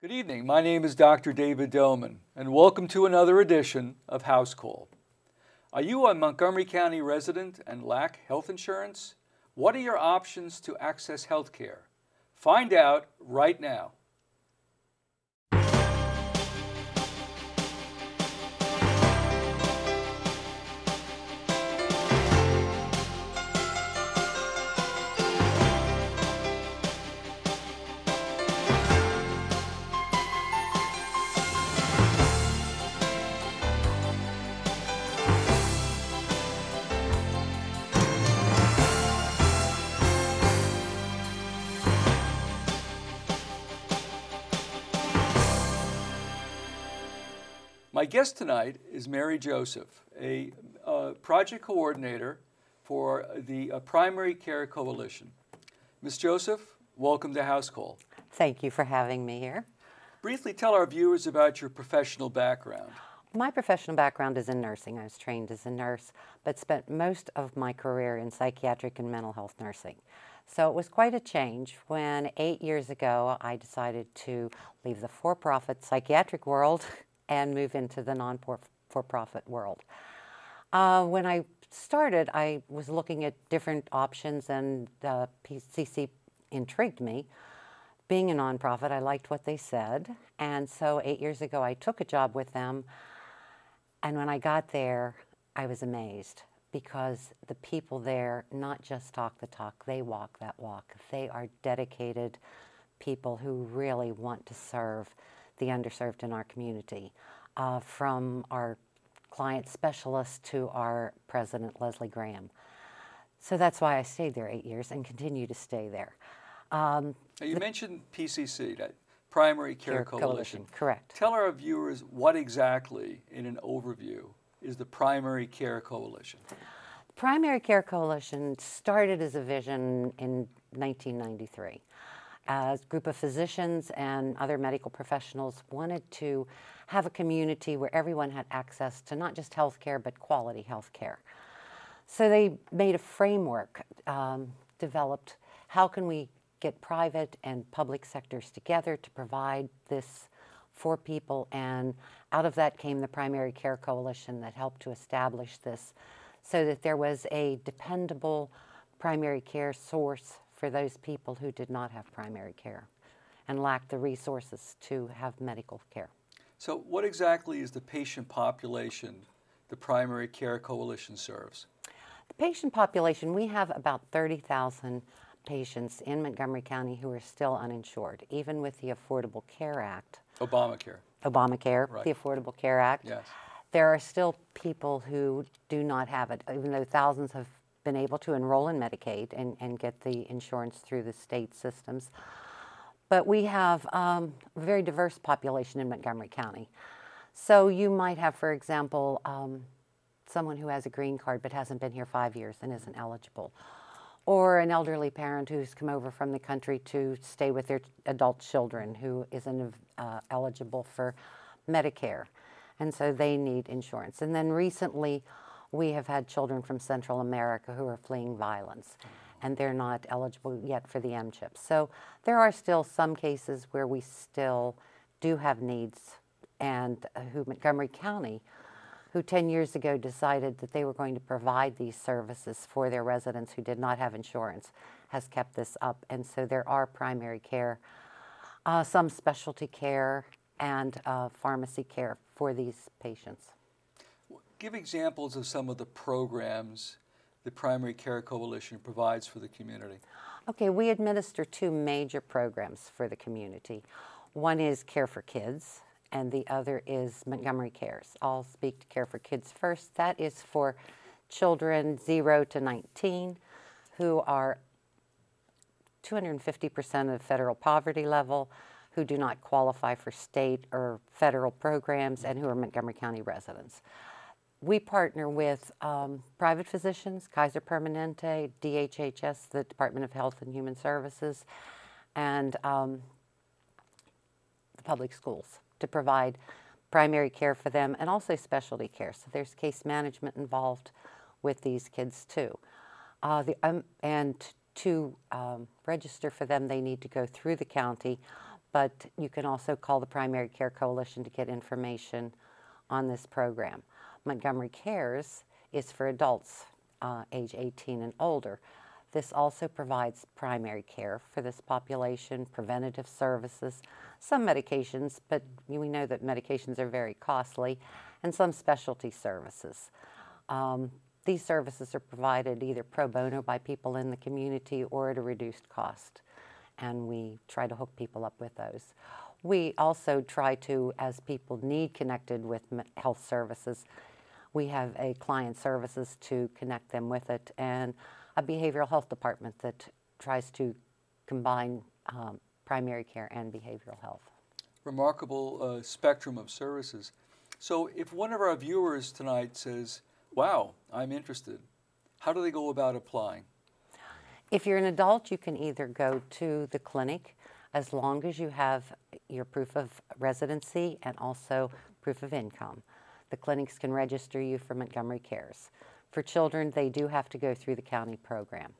Good evening. My name is Dr. David Doman, and welcome to another edition of Housecall. Are you a Montgomery County resident and lack health insurance? What are your options to access health care? Find out right now. My guest tonight is Mary Joseph, a project coordinator for the Primary Care Coalition. Ms. Joseph, welcome to Housecall. Thank you for having me here. Briefly tell our viewers about your professional background. My professional background is in nursing. I was trained as a nurse, but spent most of my career in psychiatric and mental health nursing. So it was quite a change when 8 years ago I decided to leave the for-profit psychiatric world and move into the non-for-profit world. When I started, I was looking at different options, and PCC intrigued me. Being a nonprofit, I liked what they said, and so 8 years ago I took a job with them, and when I got there, I was amazed because the people there not just talk the talk, they walk that walk. They are dedicated people who really want to serve the underserved in our community, from our client specialist to our president, Leslie Graham. So that's why I stayed there 8 years and continue to stay there. Now you mentioned PCC, that Primary Care Coalition. Correct. Tell our viewers what exactly, in an overview, is the Primary Care Coalition. The Primary Care Coalition started as a vision in 1993. A group of physicians and other medical professionals wanted to have a community where everyone had access to not just health care, but quality health care. So they made a framework, developed how can we get private and public sectors together to provide this for people, and out of that came the Primary Care Coalition that helped to establish this so that there was a dependable primary care source for those people who did not have primary care and lacked the resources to have medical care. So what exactly is the patient population the Primary Care Coalition serves? The patient population, we have about 30,000 patients in Montgomery County who are still uninsured, even with the Affordable Care Act. Obamacare, right. The Affordable Care Act. Yes. There are still people who do not have it, even though thousands have been able to enroll in Medicaid and get the insurance through the state systems. But we have a very diverse population in Montgomery County. So you might have, for example, someone who has a green card but hasn't been here 5 years and isn't eligible, or an elderly parent who's come over from the country to stay with their adult children who isn't eligible for Medicare, and so they need insurance. And then recently, we have had children from Central America who are fleeing violence, and they're not eligible yet for the M-CHIP. So there are still some cases where we still do have needs, and who Montgomery County, who 10 years ago decided that they were going to provide these services for their residents who did not have insurance, has kept this up. And so there are primary care, some specialty care, and pharmacy care for these patients. Give examples of some of the programs the Primary Care Coalition provides for the community. Okay, we administer two major programs for the community. One is Care for Kids, and the other is Montgomery Cares. I'll speak to Care for Kids first. That is for children 0 to 19 who are 250% of the federal poverty level, who do not qualify for state or federal programs, and who are Montgomery County residents. We partner with private physicians, Kaiser Permanente, DHHS, the Department of Health and Human Services, and the public schools to provide primary care for them and also specialty care. So there's case management involved with these kids too. And to register for them, they need to go through the county, but you can also call the Primary Care Coalition to get information on this program. Montgomery Cares is for adults age 18 and older. This also provides primary care for this population, preventative services, some medications, but we know that medications are very costly, and some specialty services. These services are provided either pro bono by people in the community or at a reduced cost, and we try to hook people up with those. We also try to, as people need connected with health services, we have a client services to connect them with it, and a behavioral health department that tries to combine primary care and behavioral health. Remarkable spectrum of services. So if one of our viewers tonight says, wow, I'm interested, how do they go about applying? If you're an adult, you can either go to the clinic as long as you have your proof of residency and also proof of income. The clinics can register you for Montgomery Cares. For children, they do have to go through the county program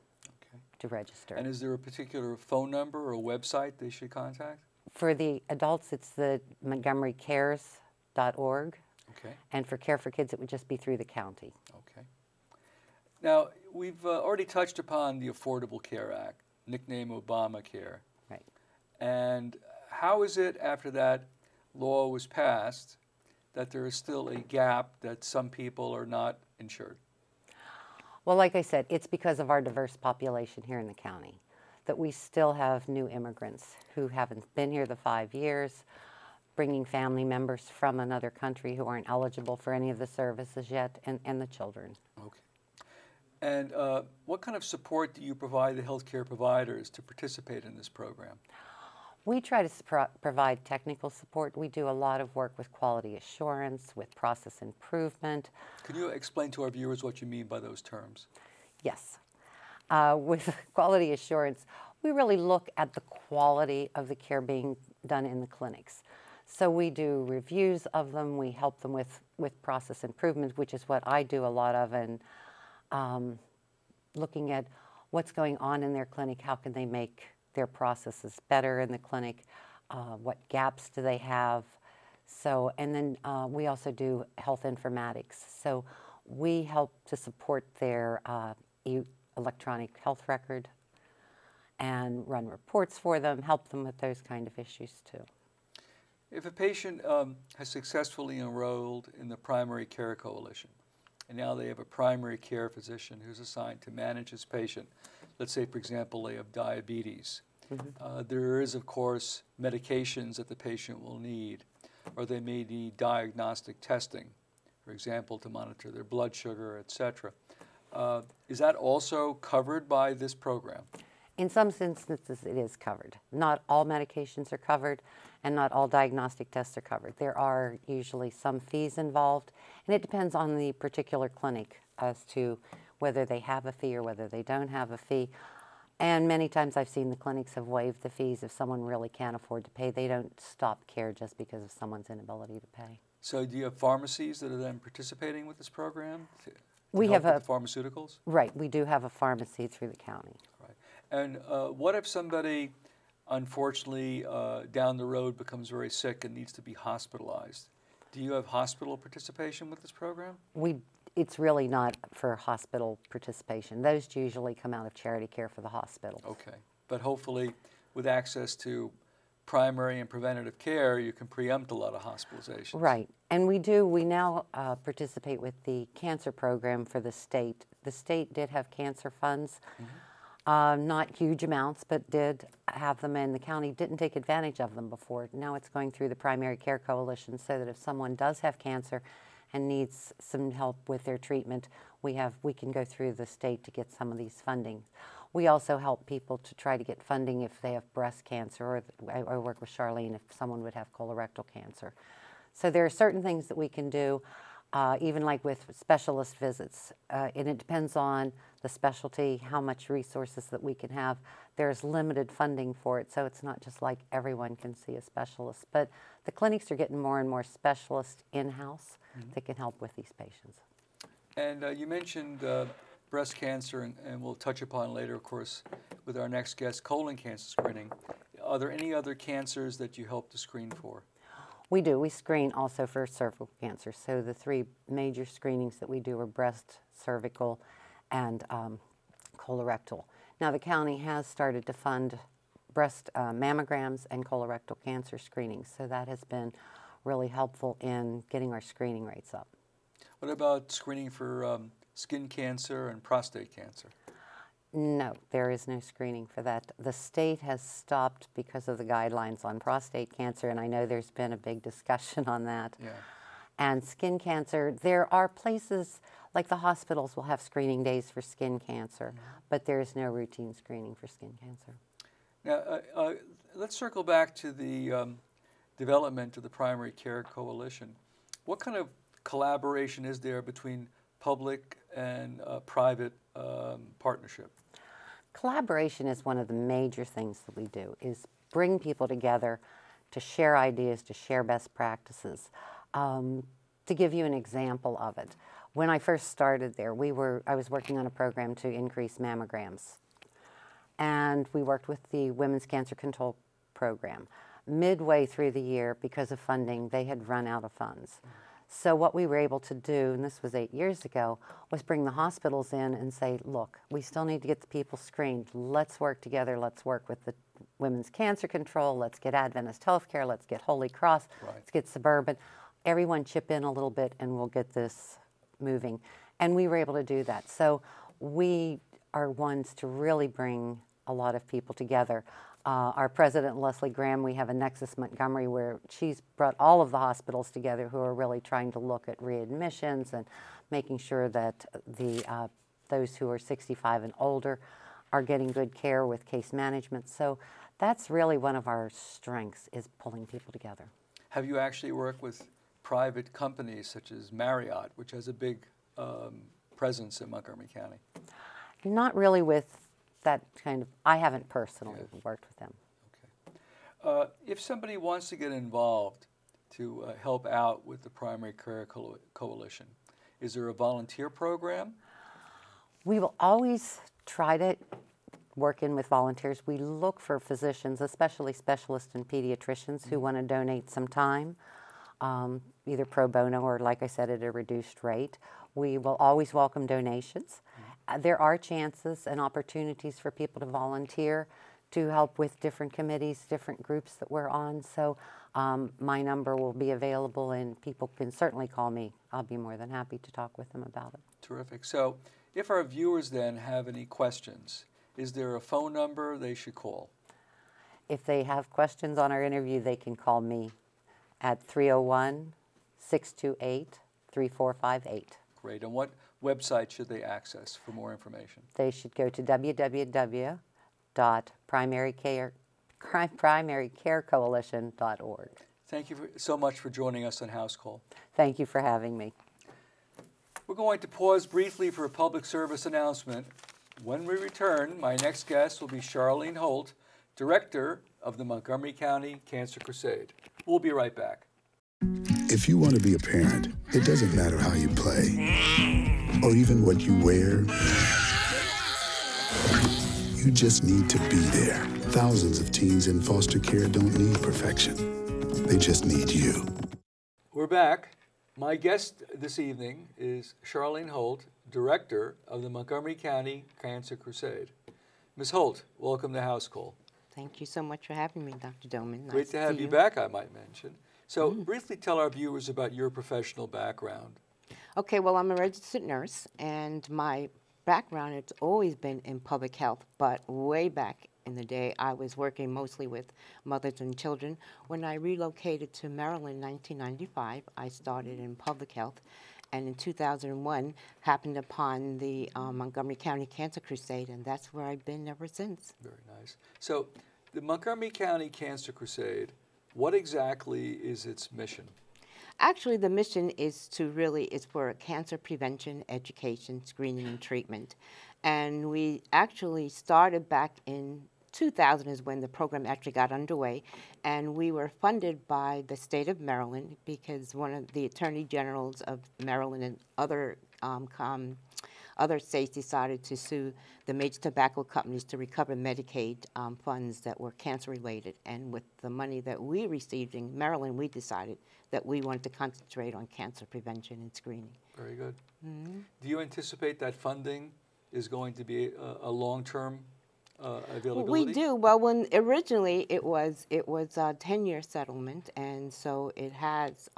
to register. And is there a particular phone number or website they should contact? For the adults, it's the montgomerycares.org. Okay. And for Care for Kids, it would just be through the county. Okay. Now, we've already touched upon the Affordable Care Act, nicknamed Obamacare. Right. And how is it, after that law was passed, that there is still a gap that some people are not insured? Well, like I said, it's because of our diverse population here in the county that we still have new immigrants who haven't been here the 5 years, bringing family members from another country who aren't eligible for any of the services yet, and the children. Okay. And what kind of support do you provide the healthcare providers to participate in this program? We try to provide technical support. We do a lot of work with quality assurance, with process improvement. Can you explain to our viewers what you mean by those terms? Yes. With quality assurance, we really look at the quality of the care being done in the clinics. So we do reviews of them. We help them with process improvement, which is what I do a lot of, and looking at what's going on in their clinic, how can they make their processes better in the clinic, what gaps do they have. So, and then we also do health informatics. So we help to support their electronic health record and run reports for them, help them with those kind of issues too. If a patient has successfully enrolled in the Primary Care Coalition, and now they have a primary care physician who's assigned to manage his patient, let's say, for example, they have diabetes. There is, of course, medications that the patient will need, or they may need diagnostic testing, for example, to monitor their blood sugar, etc. Is that also covered by this program? In some instances, it is covered. Not all medications are covered, and not all diagnostic tests are covered. There are usually some fees involved, and it depends on the particular clinic as to whether they have a fee or whether they don't have a fee. And many times I've seen the clinics have waived the fees if someone really can't afford to pay. They don't stop care just because of someone's inability to pay. So do you have pharmacies that are then participating with this program? We have with the pharmaceuticals? Right, we do have a pharmacy through the county. Right. And what if somebody, unfortunately, down the road becomes very sick and needs to be hospitalized? Do you have hospital participation with this program? It's really not for hospital participation. Those usually come out of charity care for the hospital. Okay, but hopefully with access to primary and preventative care, you can preempt a lot of hospitalizations. Right, and we now participate with the cancer program for the state. The state did have cancer funds, not huge amounts, but did have them, and the county didn't take advantage of them before. Now it's going through the Primary Care Coalition, so that if someone does have cancer and needs some help with their treatment, we can go through the state to get some of these funding. We also help people to try to get funding if they have breast cancer, or I work with Charlene if someone would have colorectal cancer. So there are certain things that we can do, even like with specialist visits, and it depends on the specialty, how much resources that we can have. There's limited funding for it, so it's not just like everyone can see a specialist. But the clinics are getting more and more specialists in-house that can help with these patients. And you mentioned breast cancer, and we'll touch upon later, of course, with our next guest, colon cancer screening. are there any other cancers that you help to screen for? We do. We screen also for cervical cancer. So the three major screenings that we do are breast, cervical, and colorectal. Now the county has started to fund breast mammograms and colorectal cancer screenings, so that has been really helpful in getting our screening rates up. What about screening for skin cancer and prostate cancer? No, there is no screening for that. The state has stopped because of the guidelines on prostate cancer, and I know there's been a big discussion on that. Yeah. And skin cancer, there are places, like the hospitals will have screening days for skin cancer, but there is no routine screening for skin cancer. Now, let's circle back to the development of the Primary Care Coalition. What kind of collaboration is there between public and private partnership? Collaboration is one of the major things that we do, is bring people together to share ideas, to share best practices. To give you an example of it, when I first started there, I was working on a program to increase mammograms. And we worked with the Women's Cancer Control Program. Midway through the year, because of funding, they had run out of funds. So what we were able to do, and this was 8 years ago, was bring the hospitals in and say, look, we still need to get the people screened. Let's work together. Let's work with the Women's Cancer Control. Let's get Adventist Healthcare. Let's get Holy Cross. Right. Let's get Suburban. Everyone chip in a little bit and we'll get this moving. And we were able to do that. So we are ones to really bring a lot of people together. Our president, Leslie Graham, we have a Nexus Montgomery where she's brought all of the hospitals together who are really trying to look at readmissions and making sure that those who are 65 and older are getting good care with case management. So that's really one of our strengths, is pulling people together. Have you actually worked with private companies such as Marriott, which has a big presence in Montgomery County? Not really with that kind of, I haven't personally worked with them. Okay. If somebody wants to get involved to help out with the Primary Care Coalition, is there a volunteer program? We will always try to work in with volunteers. We look for physicians, especially specialists and pediatricians, who want to donate some time, either pro bono or, like I said, at a reduced rate. We will always welcome donations. There are chances and opportunities for people to volunteer to help with different committees, different groups that we're on. So my number will be available and people can certainly call me. I'll be more than happy to talk with them about it. Terrific. So if our viewers then have any questions, is there a phone number they should call? If they have questions on our interview, they can call me at 301-628-3458. Great. And what website should they access for more information? They should go to www.primarycarecoalition.org. Thank you so much for joining us on Housecall. Thank you for having me. We're going to pause briefly for a public service announcement. When we return, my next guest will be Charlene Holt, Director of the Montgomery County Cancer Crusade. We'll be right back. If you want to be a parent, it doesn't matter how you play or even what you wear. You just need to be there. Thousands of teens in foster care don't need perfection. They just need you. We're back. My guest this evening is Charlene Holt, Director of the Montgomery County Cancer Crusade. Ms. Holt, welcome to Housecall. Thank you so much for having me, Dr. Doman. Great to have you back, I might mention. So briefly tell our viewers about your professional background. Okay, well, I'm a registered nurse, and my background has always been in public health, but way back in the day, I was working mostly with mothers and children. When I relocated to Maryland in 1995, I started in public health, and in 2001, happened upon the Montgomery County Cancer Crusade, and that's where I've been ever since. Very nice. So the Montgomery County Cancer Crusade, what exactly is its mission? Actually, the mission is for cancer prevention, education, screening, and treatment. And we actually started back in 2000 is when the program actually got underway. And we were funded by the state of Maryland because one of the attorney generals of Maryland and other other states decided to sue the major tobacco companies to recover Medicaid funds that were cancer-related. And with the money that we received in Maryland, we decided that we wanted to concentrate on cancer prevention and screening. Very good. Do you anticipate that funding is going to be a long-term availability? We do. Well, when originally it was a 10-year settlement, and so it has.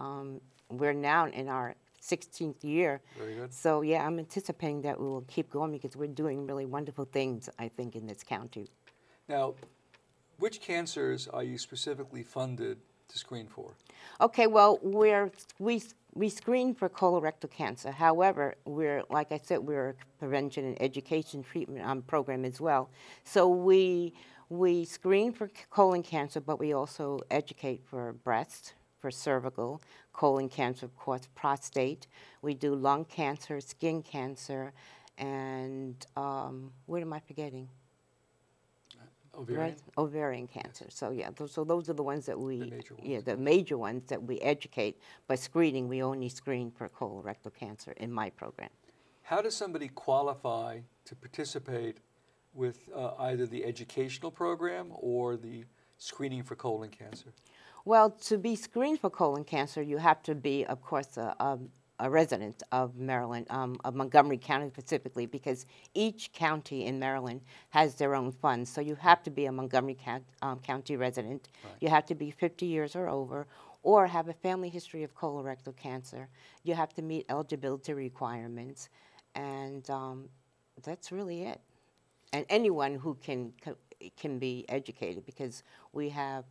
We're now in our 16th year. Very good. So yeah, I'm anticipating that we will keep going because we're doing really wonderful things, I think, in this county. Now, which cancers are you specifically funded to screen for? Okay, well, we screen for colorectal cancer. However, like I said, we're a prevention and education treatment program as well. So we screen for colon cancer, but we also educate for breast, for cervical, colon cancer, of course, prostate. We do lung cancer, skin cancer, and what am I forgetting? Ovarian? Right? Ovarian cancer. Yes. So yeah, those are the ones that we, the major ones. yeah, the major ones that we educate. But screening, we only screen for colorectal cancer in my program. How does somebody qualify to participate with either the educational program or the screening for colon cancer? Well, to be screened for colon cancer, you have to be, of course, a resident of Maryland, of Montgomery County specifically, because each county in Maryland has their own funds. So you have to be a Montgomery County resident. Right. You have to be 50 years or over, or have a family history of colorectal cancer. You have to meet eligibility requirements, and that's really it. And anyone who can be educated, because we have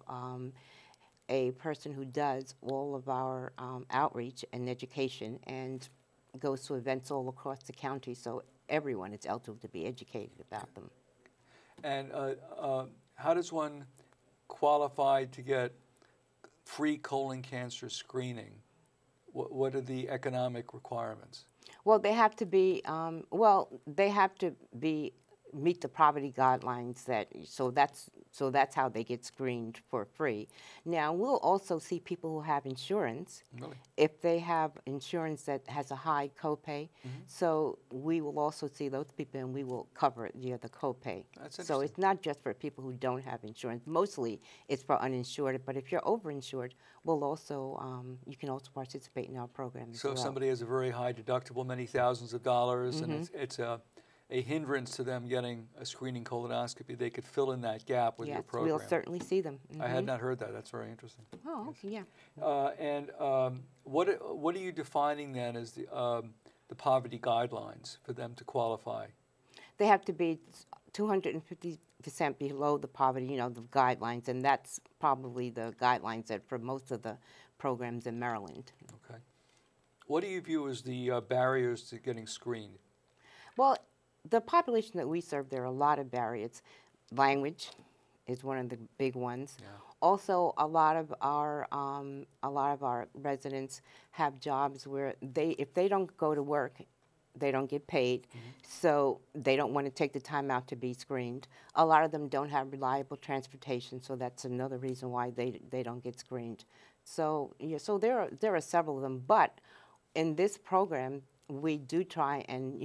a person who does all of our outreach and education and goes to events all across the county, so everyone is eligible to be educated about them. And how does one qualify to get free colon cancer screening? What are the economic requirements? Well, they have to be, meet the poverty guidelines so that's how they get screened for free. Now, we'll also see people who have insurance. Really? If they have insurance that has a high copay, so we will also see those people and we will cover the copay. That's So interesting. it's not just for people who don't have insurance. Mostly it's for uninsured, but if you're overinsured, we'll also, you can also participate in our program as So well. if somebody has a very high deductible, many thousands of dollars, and it's a hindrance to them getting a screening colonoscopy, they could fill in that gap with your Yes, program. we'll certainly see them. I had not heard that. That's very interesting. Oh, okay, yeah. And what are you defining then as the poverty guidelines for them to qualify? They have to be 250% below the poverty, the guidelines, and that's probably the guidelines that for most of the programs in Maryland. Okay. What do you view as the barriers to getting screened? Well, the population that we serve, there are a lot of barriers. Language is one of the big ones. Yeah. Also, a lot of our residents have jobs where if they don't go to work, they don't get paid, so they don't want to take the time out to be screened. A lot of them don't have reliable transportation, so that's another reason why they don't get screened. So yeah, so there are several of them, but in this program, we do try and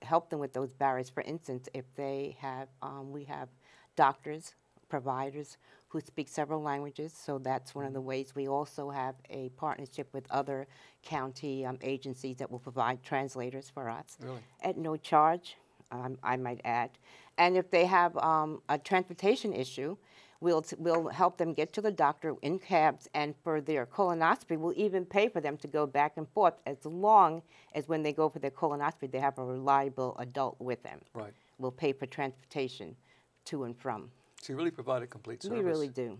help them with those barriers. For instance, if they have, we have doctors, providers who speak several languages, so that's one of the ways. We also have a partnership with other county agencies that will provide translators for us. Really? At no charge, I might add. And if they have a transportation issue, we'll help them get to the doctor in cabs, and for their colonoscopy, we'll even pay for them to go back and forth as long as when they go for their colonoscopy, they have a reliable adult with them. Right. We'll pay for transportation to and from. So you really provide a complete service. We really do.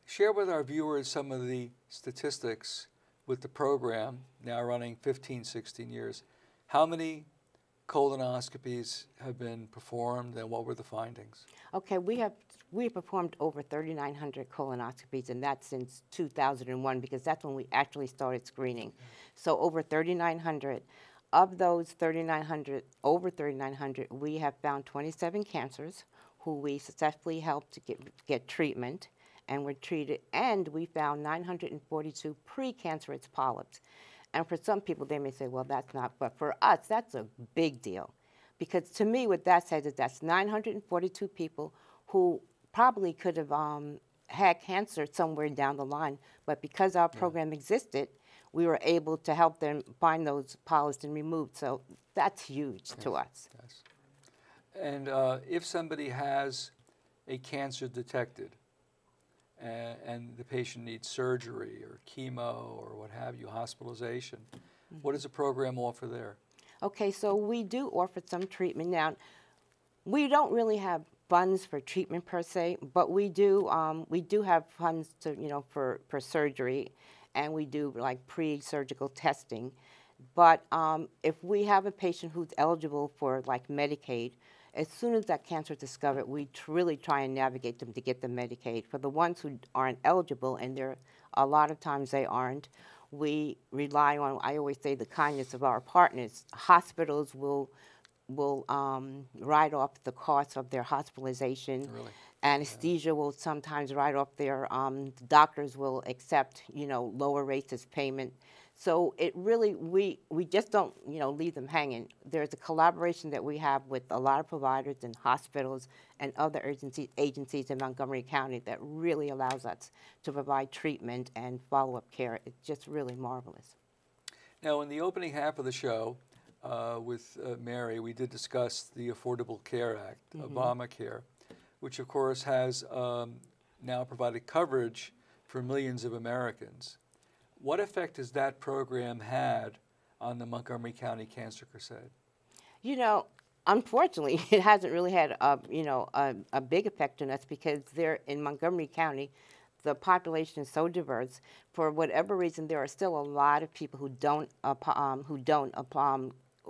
Share with our viewers some of the statistics with the program, now running 15, 16 years. How many colonoscopies have been performed, and what were the findings? Okay, we have performed over 3,900 colonoscopies, and that's since 2001, because that's when we actually started screening. So over 3,900. Of those 3,900, over 3,900, we have found 27 cancers who we successfully helped to get treatment and were treated, and we found 942 precancerous polyps. And for some people, they may say, well, that's not, but for us, that's a big deal. Because to me, what that says is that's 942 people who probably could have had cancer somewhere down the line, but because our program existed, we were able to help them find those polyps and removed. So that's huge to us. Yes. And if somebody has a cancer detected and the patient needs surgery or chemo or what have you, hospitalization, what does the program offer there? Okay, so we do offer some treatment. Now, we don't really have funds for treatment per se, but we do have funds to, for surgery, and we do like pre-surgical testing. But if we have a patient who's eligible for like Medicaid, as soon as that cancer is discovered, we really try and navigate them to get the Medicaid. For the ones who aren't eligible, and there a lot of times they aren't, we rely on, I always say, the kindness of our partners. Hospitals will write off the cost of their hospitalization. Really? Anesthesia will sometimes write off their, doctors will accept, lower rates as payment. So it really, we just don't, leave them hanging. There's a collaboration that we have with a lot of providers and hospitals and other agencies in Montgomery County that really allows us to provide treatment and follow-up care. It's just really marvelous. Now, in the opening half of the show with Mary, we did discuss the Affordable Care Act, Obamacare, which of course has now provided coverage for millions of Americans. What effect has that program had on the Montgomery County Cancer Crusade? Unfortunately, it hasn't really had a big effect on us because there in Montgomery County, the population is so diverse. For whatever reason, there are still a lot of people who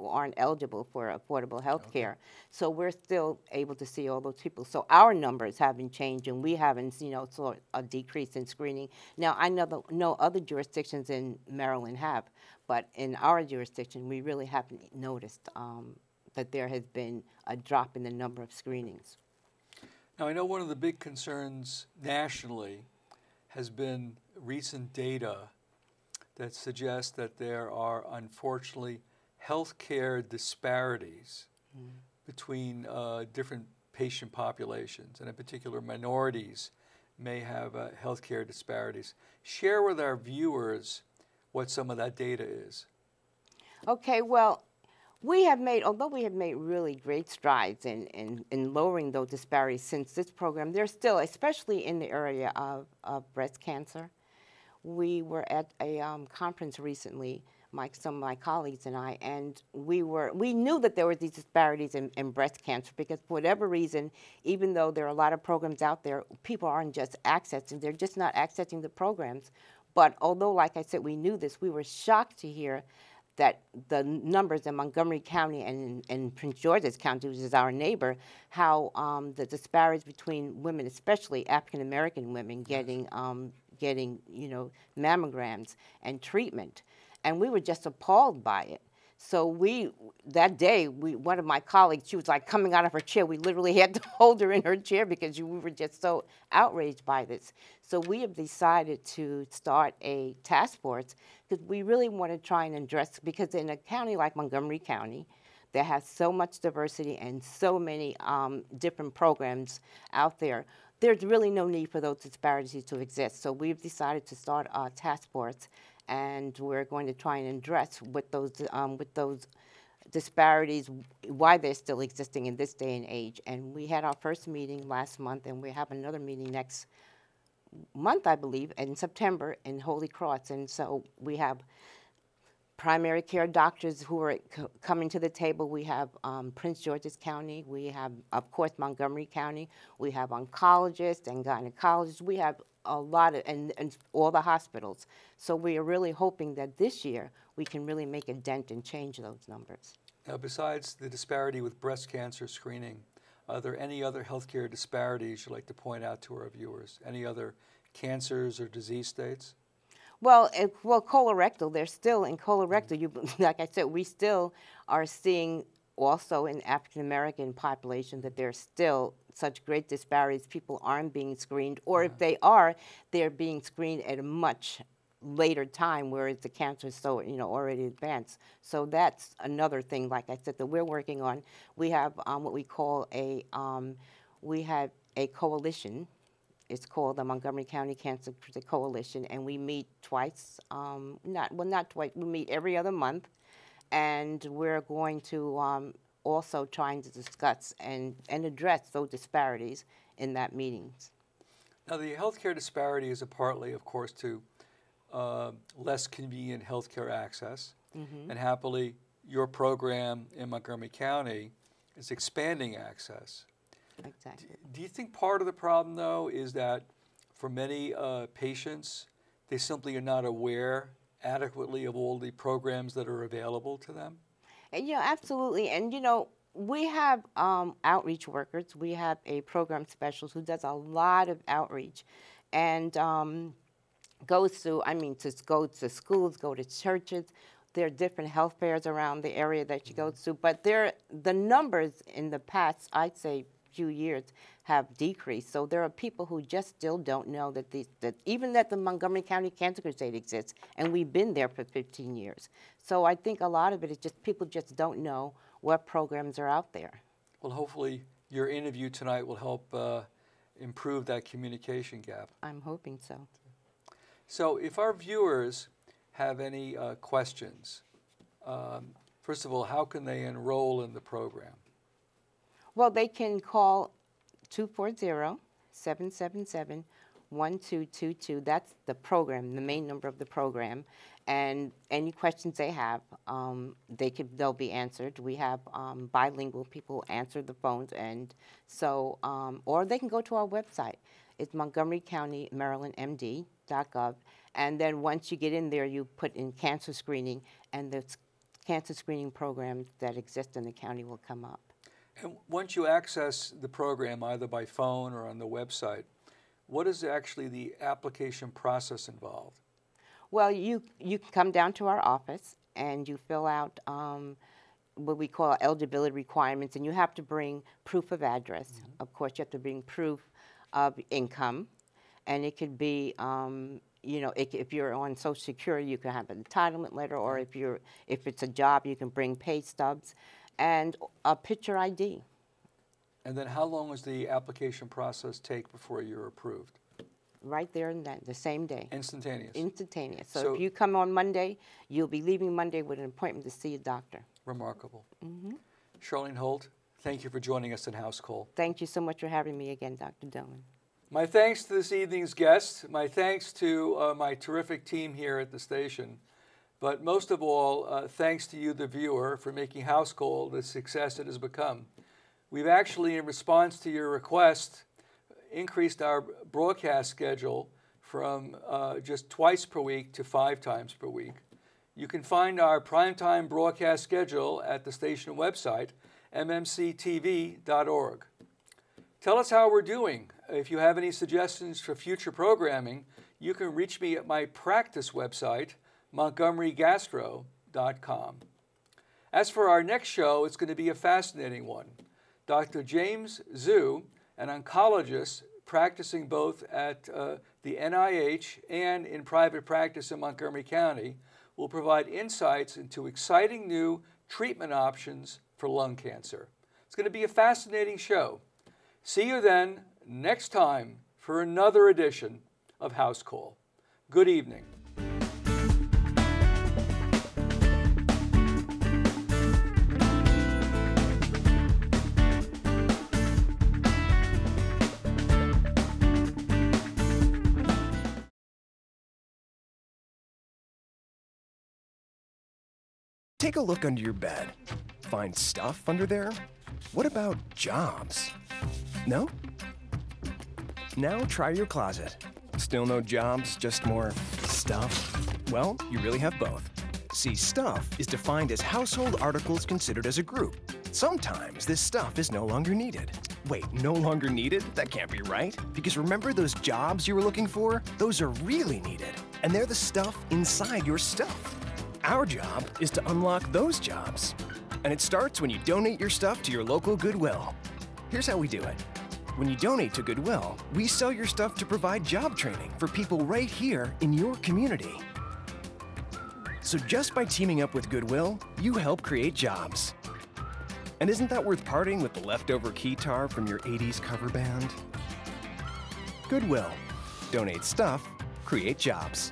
aren't eligible for affordable health care. So we're still able to see all those people. So our numbers haven't changed, and we haven't, saw a decrease in screening. Now, I know no other jurisdictions in Maryland have, but in our jurisdiction, we really haven't noticed that there has been a drop in the number of screenings. Now, I know one of the big concerns nationally has been recent data that suggests that there are, unfortunately, healthcare disparities between different patient populations, and in particular minorities may have healthcare disparities. Share with our viewers what some of that data is. Okay, well, although we have made really great strides in lowering those disparities since this program, there's still, especially in the area of breast cancer. We were at a conference recently, some of my colleagues and I, and we knew that there were these disparities in breast cancer because for whatever reason, even though there are a lot of programs out there, people aren't just accessing, they're just not accessing the programs. But although, like I said, we knew this, we were shocked to hear that the numbers in Montgomery County and Prince George's County, which is our neighbor, how the disparities between women, especially African-American women, getting mammograms and treatment. And we were just appalled by it. So that day, one of my colleagues, she was like coming out of her chair. We literally had to hold her in her chair because we were just so outraged by this. So we have decided to start a task force because we really want to try and address, because in a county like Montgomery County, that has so much diversity and so many different programs out there, there's really no need for those disparities to exist. So we've decided to start a task force, and we're going to try and address with those disparities, why they're still existing in this day and age. And we had our first meeting last month, and we have another meeting next month, I believe, in September in Holy Cross. And so we have primary care doctors who are coming to the table. We have Prince George's County. We have, of course, Montgomery County. We have oncologists and gynecologists. We have a lot of, and all the hospitals. So we are really hoping that this year we can really make a dent and change those numbers. Now, besides the disparity with breast cancer screening, are there any other healthcare disparities you'd like to point out to our viewers? Any other cancers or disease states? Well, colorectal, they're still in colorectal. Like I said, we still are seeing also in African-American population that there's still such great disparities. People aren't being screened, or if they are, they're being screened at a much later time, whereas the cancer is so, already advanced. So that's another thing, like I said, that we're working on. We have what we call we have a coalition. It's called the Montgomery County Cancer Coalition, and we meet twice, not twice, we meet every other month, and we're going to also trying to discuss and address those disparities in that meetings. Now, the healthcare disparity is partly, of course, to less convenient healthcare access, and happily, your program in Montgomery County is expanding access. Exactly. Do you think part of the problem, though, is that for many patients, they simply are not aware adequately of all the programs that are available to them? And, absolutely. And, we have outreach workers. We have a program specialist who does a lot of outreach and goes to, to go to schools, go to churches. There are different health fairs around the area that she goes to. But the numbers in the past, I'd say, few years have decreased. So there are people who just still don't know that even that the Montgomery County Cancer Crusade exists, and we've been there for 15 years. So I think a lot of it is just people just don't know what programs are out there. Well, hopefully your interview tonight will help improve that communication gap. I'm hoping so. So if our viewers have any questions, first of all, how can they enroll in the program? Well, they can call 240-777-1222. That's the program, the main number of the program. And any questions they have, they'll be answered. We have bilingual people who answer the phones, and so, or they can go to our website. It's montgomerycountymarylandmd.gov. And then once you get in there, you put in cancer screening, and the cancer screening programs that exist in the county will come up. And once you access the program, either by phone or on the website, what is actually the application process involved? Well, you can come down to our office and you fill out what we call eligibility requirements, and you have to bring proof of address. Of course, you have to bring proof of income, and it could be, if you're on Social Security, you can have an entitlement letter, or if it's a job, you can bring pay stubs and a picture ID. And then how long does the application process take before you're approved? Right there and then, the same day. Instantaneous? Instantaneous. So if you come on Monday, you'll be leaving Monday with an appointment to see a doctor. Remarkable. Charlene Holt, thank you for joining us in Housecall. Thank you so much for having me again, Dr. Doman. My thanks to this evening's guests. My thanks to my terrific team here at the station. But most of all, thanks to you, the viewer, for making Housecall the success it has become. We've actually, in response to your request, increased our broadcast schedule from just twice per week to 5 times per week. You can find our primetime broadcast schedule at the station website, mmctv.org. Tell us how we're doing. If you have any suggestions for future programming, you can reach me at my practice website, montgomerygastro.com. As for our next show, it's going to be a fascinating one. Dr. James Zhu, an oncologist practicing both at the NIH and in private practice in Montgomery County, will provide insights into exciting new treatment options for lung cancer. It's going to be a fascinating show. See you then next time for another edition of Housecall. Good evening. Take a look under your bed. Find stuff under there? What about jobs? No? Now try your closet. Still no jobs, just more stuff? Well, you really have both. See, stuff is defined as household articles considered as a group. Sometimes this stuff is no longer needed. Wait, no longer needed? That can't be right. Because remember those jobs you were looking for? Those are really needed. And they're the stuff inside your stuff. Our job is to unlock those jobs. And it starts when you donate your stuff to your local Goodwill. Here's how we do it. When you donate to Goodwill, we sell your stuff to provide job training for people right here in your community. So just by teaming up with Goodwill, you help create jobs. And isn't that worth parting with the leftover keytar from your 80s cover band? Goodwill. Donate stuff, create jobs.